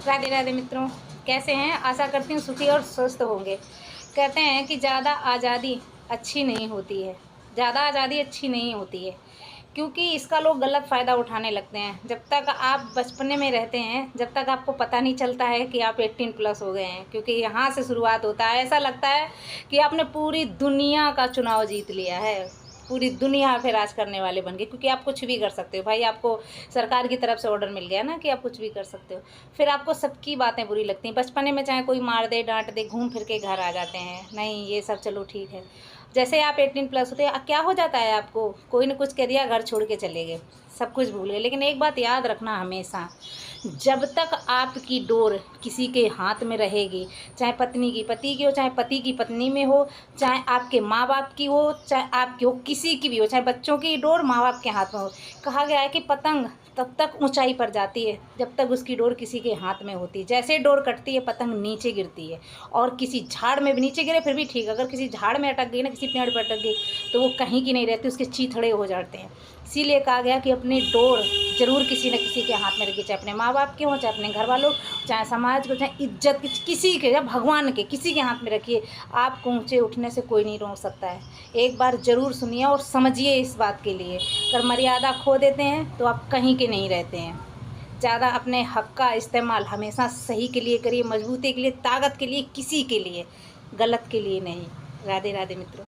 राधे राधे मित्रों, कैसे हैं? आशा करती हूँ सुखी और स्वस्थ होंगे। कहते हैं कि ज़्यादा आज़ादी अच्छी नहीं होती है, ज़्यादा आज़ादी अच्छी नहीं होती है, क्योंकि इसका लोग गलत फ़ायदा उठाने लगते हैं। जब तक आप बचपने में रहते हैं, जब तक आपको पता नहीं चलता है कि आप 18 प्लस हो गए हैं, क्योंकि यहाँ से शुरुआत होता है। ऐसा लगता है कि आपने पूरी दुनिया का चुनाव जीत लिया है, पूरी दुनिया पे राज करने वाले बन गए, क्योंकि आप कुछ भी कर सकते हो। भाई, आपको सरकार की तरफ से ऑर्डर मिल गया ना कि आप कुछ भी कर सकते हो। फिर आपको सबकी बातें बुरी लगती हैं। बचपने में चाहे कोई मार दे, डांट दे, घूम फिर के घर आ जाते हैं, नहीं ये सब चलो ठीक है। जैसे आप 18 प्लस होते हैं, क्या हो जाता है आपको? कोई ना कुछ कह दिया, घर छोड़ के चले गए, सब कुछ भूल गए। लेकिन एक बात याद रखना हमेशा, जब तक आपकी डोर किसी के हाथ में रहेगी, चाहे पत्नी की पति की हो, चाहे पति की पत्नी में हो, चाहे आपके माँ बाप की हो, चाहे आपकी हो, किसी की भी हो, चाहे बच्चों की डोर माँ बाप के हाथ में हो। कहा गया है कि पतंग तब तक ऊंचाई पर जाती है जब तक उसकी डोर किसी के हाथ में होती है। जैसे डोर कटती है, पतंग नीचे गिरती है। और किसी झाड़ में भी नीचे गिरे फिर भी ठीक, अगर किसी झाड़ में अटक गई ना, किसी पेड़ पर अटक गई, तो वो कहीं की नहीं रहती, उसके चीथड़े हो जाते हैं। इसीलिए कहा गया कि अपनी डोर ज़रूर किसी न किसी के हाथ में रखिए, चाहे अपने माँ बाप के हों, चाहे अपने घर वालों, चाहे समाज को, चाहे इज्जत किसी के, या भगवान के, किसी के हाथ में रखिए। आपको ऊँचे उठने से कोई नहीं रोक सकता है। एक बार ज़रूर सुनिए और समझिए इस बात के लिए। अगर मर्यादा खो देते हैं तो आप कहीं के नहीं रहते हैं। ज़्यादा अपने हक़ का इस्तेमाल हमेशा सही के लिए करिए, मजबूती के लिए, ताकत के लिए, किसी के लिए, गलत के लिए नहीं। राधे राधे मित्रों।